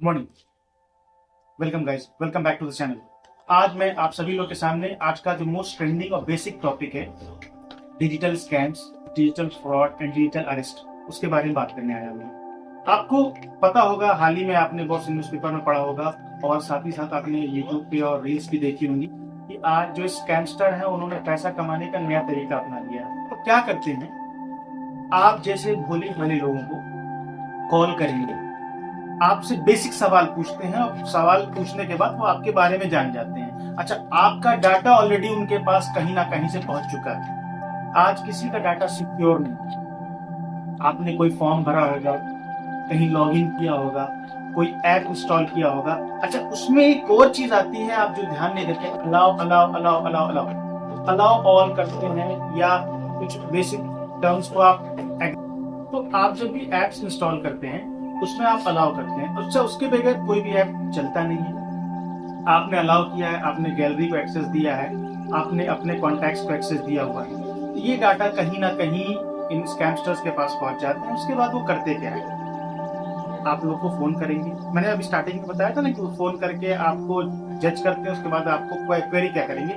Morning. Welcome guys, welcome back to the channel. आज मैं आप सभी लोग के सामने आज का जो मोस्ट ट्रेंडिंग और बेसिक टॉपिक है, digital scams, digital fraud and digital arrest, उसके बारे में बात करने आया हूँ। आपको पता होगा, हाल ही में आपने बहुत से न्यूज़पेपर में पढ़ा होगा और साथ ही साथ आपने यूट्यूब पे और रील्स भी देखी होंगी कि आज जो स्कैमस्टर है उन्होंने पैसा कमाने का नया तरीका अपना लिया है। तो क्या करते हैं, आप जैसे भोले भाले लोगों को कॉल करेंगे, आपसे बेसिक सवाल पूछते हैं और सवाल पूछने के बाद वो आपके बारे में जान जाते हैं। अच्छा, आपका डाटा ऑलरेडी उनके पास कहीं ना कहीं से पहुंच चुका है। आज किसी का डाटा सिक्योर नहीं। आपने कोई फॉर्म भरा होगा, कहीं लॉगिन किया होगा, कोई ऐप इंस्टॉल किया होगा। अच्छा, उसमें एक और चीज आती है आप जो ध्यान नहीं देते, allow allow allow allow allow allow all करते हैं या कुछ बेसिक टर्म्स को आप, तो आप जब भी एप्स इंस्टॉल करते हैं उसमें आप अलाउ करते हैं। अच्छा, उसके बगैर कोई भी ऐप चलता नहीं है। आपने अलाउ किया है, आपने गैलरी को एक्सेस दिया है, आपने अपने कॉन्टैक्ट्स को एक्सेस दिया हुआ है, तो ये डाटा कहीं ना कहीं इन स्कैमस्टर्स के पास पहुंच जाते हैं। उसके बाद वो करते क्या है, आप लोग को फोन करेंगे। मैंने अभी स्टार्टिंग में बताया था ना कि वो फोन करके आपको जज करते हैं। उसके बाद आपको क्वेरी क्या करेंगे,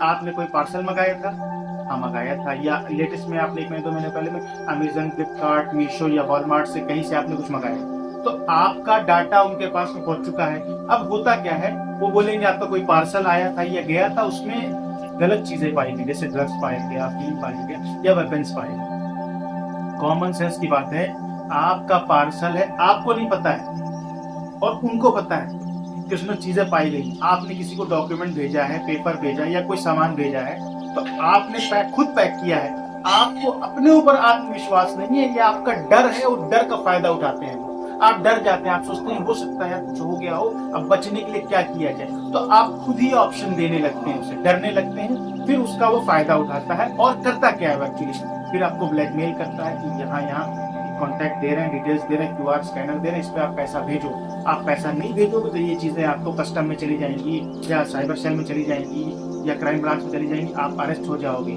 आपने कोई पार्सल मंगाया था, हाँ मंगाया था, या लेटेस्ट में आपने 1 महीने 2 महीने पहले में अमेजन, फ्लिपकार्ट, मीशो या वॉलमार्ट से कहीं से आपने कुछ मंगाया, तो आपका डाटा उनके पास में पहुंच चुका है। अब होता क्या है, वो बोलेंगे आपका कोई पार्सल आया था या गया था, उसमें गलत चीजें पाई गई, जैसे ड्रग्स पाया गया, फिल्म पाया गया या वेपन्स पाए गए। कॉमन सेंस की बात है, आपका पार्सल है, आपको नहीं पता है और उनको पता है कि उसमें चीजें पाई गई। आपने किसी को डॉक्यूमेंट भेजा है, पेपर भेजा या कोई सामान भेजा है, तो आपने खुद पैक किया है। आपको अपने ऊपर आत्मविश्वास नहीं है, ये आपका डर है और डर का फायदा उठाते हैं। आप डर जाते हैं, आप सोचते हैं हो सकता है कुछ हो गया हो, अब बचने के लिए क्या किया जाए, तो आप खुद ही ऑप्शन देने लगते हैं, उसे डरने लगते हैं। फिर उसका वो फायदा उठाता है और करता क्या है एक्चुअली, फिर आपको ब्लैकमेल करता है कि यहाँ यहाँ कॉन्टैक्ट दे रहे हैं, डिटेल्स दे रहे हैं, क्यूआर स्कैनर दे रहे हैं, इस पे आप पैसा भेजो। आप पैसा नहीं भेजोगे तो ये चीजें आपको कस्टम में चली जाएंगी या साइबर सेल में चली जाएंगी या क्राइम ब्रांच में चली जाएंगी, आप अरेस्ट हो जाओगे।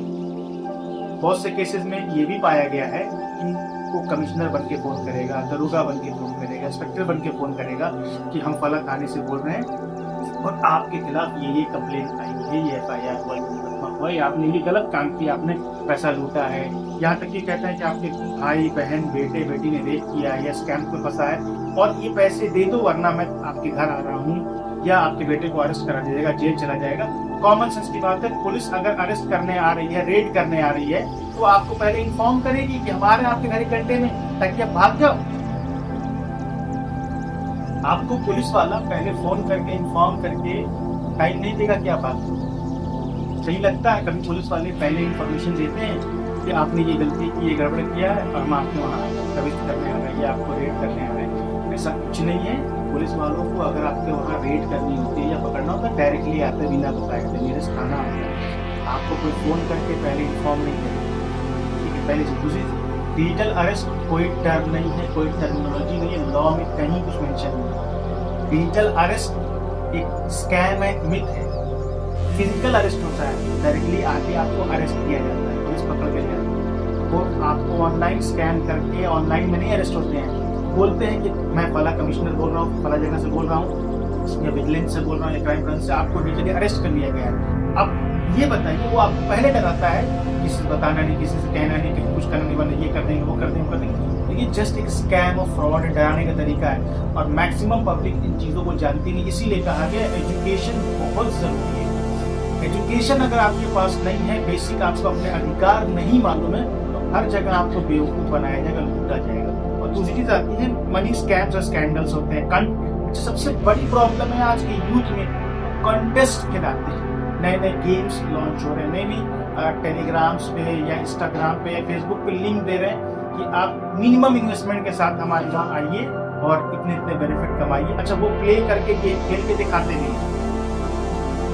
बहुत से केसेस में ये भी पाया गया है कि वो कमिश्नर बन के फोन करेगा, दरोगा बन के फोन करेगा, इंस्पेक्टर बन के फोन करेगा कि हम फला थाने से बोल रहे हैं और आपके खिलाफ ये कंप्लेंट आई है, ये FIR हुआ, आपने ये गलत काम किया, आपने पैसा लूटा है। यहाँ तक कि कहते हैं कि आपके भाई बहन बेटे बेटी ने रेप किया है या स्कैम में फंसा है और ये पैसे दे दो वरना मैं आपके घर आ रहा हूँ, या आपके बेटे को अरेस्ट करा दीजिएगा, जेल चला जाएगा। कॉमन सेंस की बात है, पुलिस अगर अरेस्ट करने आ रही है, रेड करने आ रही है, तो आपको पहले इन्फॉर्म करेगी कि हमारे आपके घर घंटे में, ताकि आप भाग जाओ। आपको पुलिस वाला पहले फोन करके इन्फॉर्म करके टाइम नहीं देगा कि आप भाग। सही लगता है, कभी पुलिस वाले पहले इन्फॉर्मेशन देते हैं कि आपने ये गलती की, ये गड़बड़ किया है और हम आपके वहाँ प्रवेश करने आ रहे हैं या आपको रेड करने आ रहे हैं। ऐसा कुछ नहीं है। पुलिस वालों को अगर आपके वहाँ रेड करनी होती है या पकड़ना होता है, डायरेक्टली आते बिना बताए थे, नियरेस्ट थाना आता है, आपको कोई फोन करके पहले इन्फॉर्म नहीं करेगा। ठीक है, पहले से दूसरी डिजिटल अरेस्ट कोई टर्म नहीं है, कोई टर्मिनोलॉजी नहीं है, लॉ में कहीं कुछ मेंशन नहीं है। डिजिटल अरेस्ट एक स्कैम है, मिथ है। फिजिकल अरेस्ट होता है, डायरेक्टली आके आपको अरेस्ट किया जाता है, पुलिस पकड़ के ले जाती है। वो आपको ऑनलाइन स्कैन करके ऑनलाइन में नहीं अरेस्ट होते हैं, बोलते हैं कि मैं फला कमिश्नर बोल रहा हूँ, फला जगह से बोल रहा हूँ या विजिलेंस से बोल रहा हूँ या क्राइम ब्रांच से, आपको नीचे अरेस्ट कर लिया गया है। अब ये बताइए, वो आपको पहले डराता है, किसी से बताना नहीं, किसी से कहना नहीं, कहीं कुछ करना नहीं, बने ये कर देंगे, वो कर देंगे, वो कर देंगे। तो ये जस्ट एक स्कैम और फ्रॉड डराने का तरीका है और मैक्सिमम पब्लिक इन चीज़ों को जानती नहीं। इसीलिए कहा गया एजुकेशन बहुत जरूरी है। एजुकेशन अगर आपके पास नहीं है, बेसिक आपको अपने अधिकार नहीं मालूम है, तो हर जगह आपको बेवकूफ बनाया जाएगा, लूटा जाएगा। और दूसरी चीज आती है मनी स्कैम्स और स्कैंडल्स होते हैं। सबसे बड़ी प्रॉब्लम है आज के यूथ में, कॉन्टेस्ट खिलाते हैं, नए नए गेम्स लॉन्च हो रहे हैं, नई नई टेलीग्राम्स पे या इंस्टाग्राम पे या फेसबुक पे लिंक दे रहे हैं कि आप मिनिमम इन्वेस्टमेंट के साथ हमारे वहाँ आइए और इतने इतने बेनिफिट कमाइए। अच्छा, वो प्ले करके गेम खेल के दिखाते नहीं,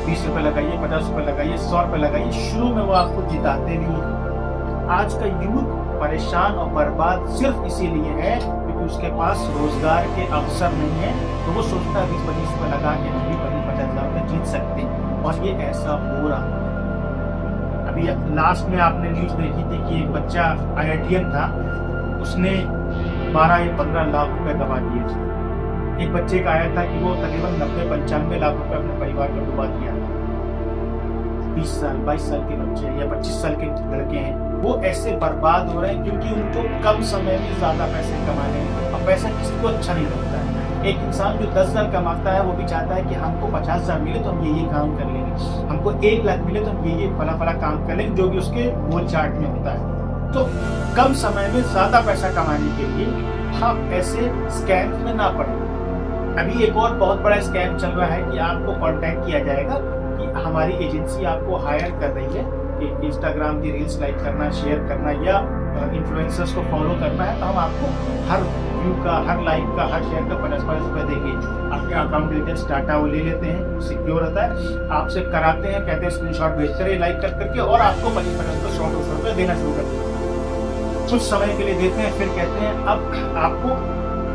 20 रुपए लगाइए, 50 रुपए लगाइए, 100 रुपए लगाइए, शुरू में वो आपको जिताते नहीं। आज का यूथ परेशान और बर्बाद सिर्फ इसीलिए है क्योंकि उसके पास रोजगार के अवसर नहीं है, तो वो सोचता है 20-25 रुपए लगा के हम भी 50,000 रुपए जीत सकते हैं, और ये ऐसा हो रहा। अभी लास्ट में आपने न्यूज देखी थी कि एक बच्चा IITian था, उसने 12 या 15 लाख रुपए गवा दिए थे। एक बच्चे का आया था कि वो तकरीबन 90-95 लाख रुपए अपने परिवार का डुबा दिया। 20 साल 22 साल के बच्चे या 25 साल के लड़के हैं, वो ऐसे बर्बाद हो रहे हैं क्योंकि उनको कम समय में ज्यादा पैसे कमाने हैं। और पैसा किसको अच्छा नहीं लगता है। एक इंसान जो 10,000 कमाता है वो भी चाहता है कि हमको 50,000 मिले तो हम ये काम कर लेंगे, हमको 1 लाख मिले तो हम ये फला फला काम कर लेंगे, जो भी उसके गोल चार्ट में होता है। तो कम समय में ज्यादा पैसा कमाने के लिए हम ऐसे स्कैम में ना पड़े। अभी एक और बहुत बड़ा स्कैम चल रहा है कि आपको कांटेक्ट किया जाएगा कि हमारी एजेंसी आपको हायर कर रही है कि इंस्टाग्राम की रील्स लाइक करना, शेयर करना या इन्फ्लुएंसर्स को फॉलो करना है, तो हम आपको हर व्यू का, हर लाइक का, हर शेयर का 50 रुपए देंगे। आपके अकाउंट डिटेल्स डाटा वो ले लेते हैं, सिक्योर होता है, आपसे कराते हैं, कहते हैं स्क्रीनशॉट भेजते रहिए लाइक कर करके, और आपको 50 रुपए देना शुरू कर देते हैं। कुछ समय के लिए देते हैं, फिर कहते हैं अब आपको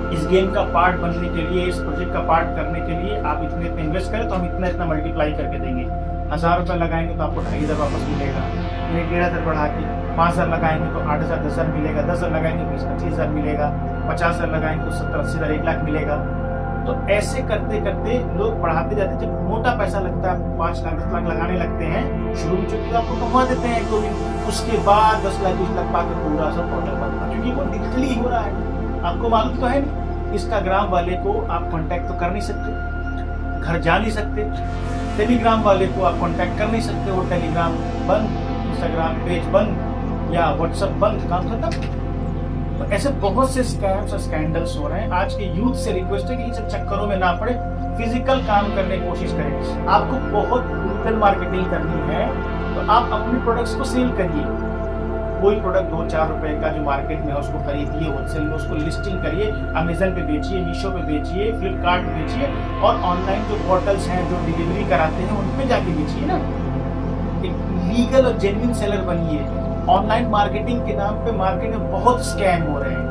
इस गेम का पार्ट बनने के लिए, इस प्रोजेक्ट का पार्ट करने के लिए आप इतने इन्वेस्ट करें तो हम इतना मल्टीप्लाई करके देंगे। 1,000 रुपये लगाएंगे तो आपको 2,500 वापस मिलेगा, 1,500 बढ़ा के 5,000 लगाएंगे तो 8,000 10,000 मिलेगा, 10,000 लगाएंगे 20-25,000 मिलेगा, 50,000 लगाएंगे तो 70-80,000 1 लाख मिलेगा। तो ऐसे करते करते लोग बढ़ाते जाते, जब मोटा पैसा लगता है 5 लाख 10 लाख लगाने लगते हैं, शुरू में चूंकि आपको कमा देते हैं तो उसके बाद 10 लाख 20 लाख पाकर पूरा सब पोर्टल बनता, क्योंकि वो डिजिटली हो रहा है। आपको मालूम तो है नहीं, इंस्टाग्राम वाले को आप कांटेक्ट तो कर नहीं सकते, घर जा नहीं सकते, टेलीग्राम वाले को आप कांटेक्ट कर नहीं सकते, वो टेलीग्राम बंद, इंस्टाग्राम पेज बंद या व्हाट्सएप बंद, काम खत्म। तो ऐसे बहुत से स्कैम्स और स्कैंडल्स हो रहे हैं। आज के यूथ से रिक्वेस्ट है कि इन सब चक्करों में ना पड़े, फिजिकल काम करने की कोशिश करें। आपको बहुत डिजिटल मार्केटिंग करनी है तो आप अपने प्रोडक्ट्स को सेल करिए। कोई प्रोडक्ट 2-4 रुपए का जो मार्केट में है उसको खरीदिए, होलसेल में उसको लिस्टिंग करिए, अमेजन पे बेचिए, मीशो पे बेचिए, फ्लिपकार्ट पे बेचिए, और ऑनलाइन जो पोर्टल्स हैं जो डिलीवरी कराते हैं उन पे जाके बेचिए ना। एक लीगल और जेन्युइन सेलर बनिए। ऑनलाइन मार्केटिंग के नाम पे मार्केट में बहुत स्कैम हो रहे हैं।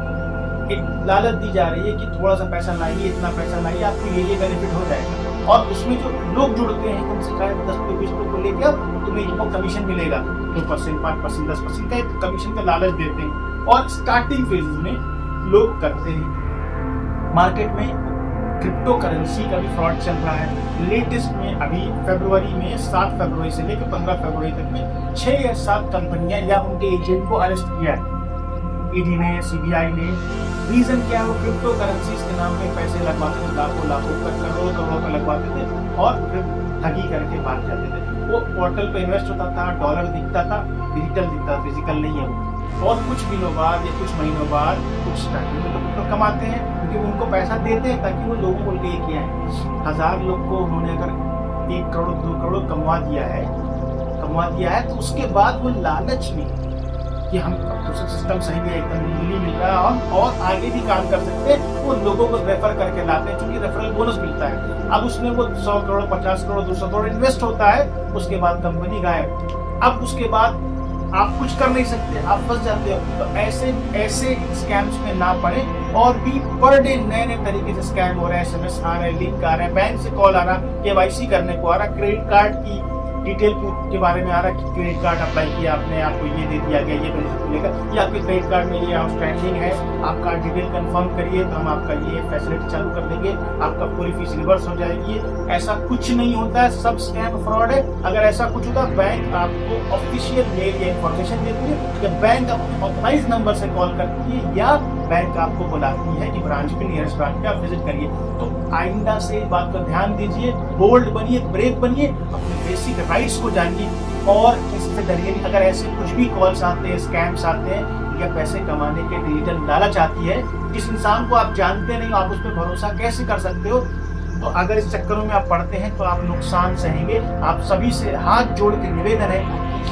एक लालच दी जा रही है कि थोड़ा सा पैसा लाइए, इतना पैसा लाइए, आपको ये बेनिफिट हो जाएगा, और उसमें जो लोग जुड़ते हैं तुमसे शायद 10-20 को लेके तुम्हें इनको कमीशन मिलेगा, 2%, 5%, 10% का कमीशन का लालच देते हैं, और स्टार्टिंग फेज में लोग करते हैं। मार्केट में क्रिप्टो करेंसी का भी फ्रॉड चल रहा है। लेटेस्ट में अभी फरवरी में 7 फरवरी से लेकर 15 फरवरी तक में 6 या 7 कंपनियां या उनके एजेंट को अरेस्ट किया है ईडी ने, सीबीआई ने। रीजन क्या है? वो क्रिप्टो करेंसीज के नाम पे पैसे लगवाते थे, लाखों करोड़ों का लगवाते थे और फिर ठगी करके भाग जाते थे। वो पोर्टल पे इन्वेस्ट होता था, डॉलर दिखता था, डिजिटल दिखता था, फिजिकल नहीं है वो। और कुछ दिनों बाद या कुछ महीनों बाद कुछ स्टार्टिंग में तो कमाते हैं, क्योंकि उनको पैसा देते हैं ताकि वो लोगों को लेके आए। 1000 लोग को उन्होंने अगर 1 करोड़ 2 करोड़ कमवा दिया है तो उसके बाद वो लालच में कि हम सिस्टम सही है, एकदम लीगली मिल रहा है और आगे भी काम कर सकते हैं, वो लोगों को रेफर करके लाते हैं, क्योंकि रेफरल बोनस मिलता है। अब उसमें वो 100 करोड़ 50 करोड़ 200 करोड़ इन्वेस्ट होता है, उसके बाद कंपनी गायब। अब उसके बाद आप कुछ कर नहीं सकते, आप फंस जाते हो। तो ऐसे स्कैम्स में ना पड़े। और भी पर डे नए तरीके से स्कैम हो रहे हैं, SMS आ रहे हैं, लिंक आ रहे हैं, बैंक से कॉल आ रहा, KYC करने को आ रहा, क्रेडिट कार्ड की डिटेल के बारे में आ रहा है कि क्रेडिट कार्ड अप्लाई किया आपने, आपको ये दे दिया गया, ये बेनिफिट मिलेगा, या आपके क्रेडिट कार्ड में ये आउटस्टैंडिंग है, आप कार्ड डिटेल कंफर्म करिए तो हम आपका ये फैसिलिटी चालू कर देंगे, आपका पूरी फीस रिवर्स हो जाएगी। ऐसा कुछ नहीं होता है, सब स्कैम फ्रॉड है। अगर ऐसा कुछ होता है, बैंक आपको ऑफिशियल मेल या इन्फॉर्मेशन देती है, या बैंक अपने ऑथराइज नंबर से कॉल करती है, या बैंक आपको बुलाती है कि ब्रांच पे, नियरेस्ट ब्रांच पे आप विजिट करिए। तो आइंदा से इस बात का ध्यान दीजिए, बोल्ड बनिए, ब्रेव बनिए, अपने बेसिक राइट्स को जानिए और इससे डरिए नहीं। अगर ऐसे कुछ भी कॉल्स आते हैं, स्कैम्स आते हैं या पैसे कमाने के डिजिटल लालच आती है, जिस इंसान को आप जानते नहीं, आप उस पर भरोसा कैसे कर सकते हो? तो अगर इस चक्करों में आप पड़ते हैं तो आप नुकसान सहेंगे। आप सभी से हाथ जोड़ के निवेदन है,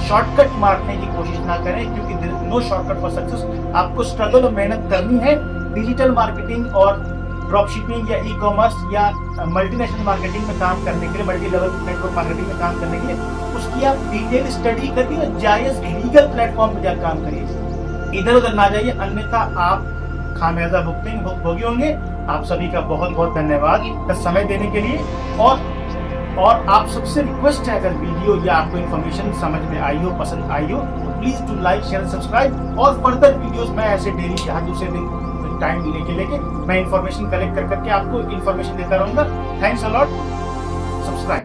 शॉर्टकट मारने की कोशिश ना करें, क्योंकि नो शॉर्टकट फॉर सक्सेस। आपको स्ट्रगल और मेहनत करनी है। डिजिटल मार्केटिंग और ड्रॉप शिपिंग या ई-कॉमर्स या मल्टीनेशनल मार्केटिंग में काम करने के लिए, मल्टी लेवल नेटवर्क मार्केटिंग में काम करने के लिए उसकी आप डिटेल स्टडी करिए और जायज लीगल प्लेटफॉर्म पर जाकर काम करिए, इधर उधर ना जाइए, अन्यथा आप खामियाजा भुगतोगे होंगे। आप सभी का बहुत बहुत धन्यवाद समय देने के लिए। और आप सबसे रिक्वेस्ट है, अगर वीडियो या आपको इन्फॉर्मेशन समझ में आई हो, पसंद आई हो, तो please to like share subscribe. और फर्दर वीडियोस मैं ऐसे डेली हर दूसरे दिन टाइम लेके मैं इन्फॉर्मेशन कलेक्ट करके आपको इन्फॉर्मेशन देता रहूंगा। Thanks a lot. सब्सक्राइब।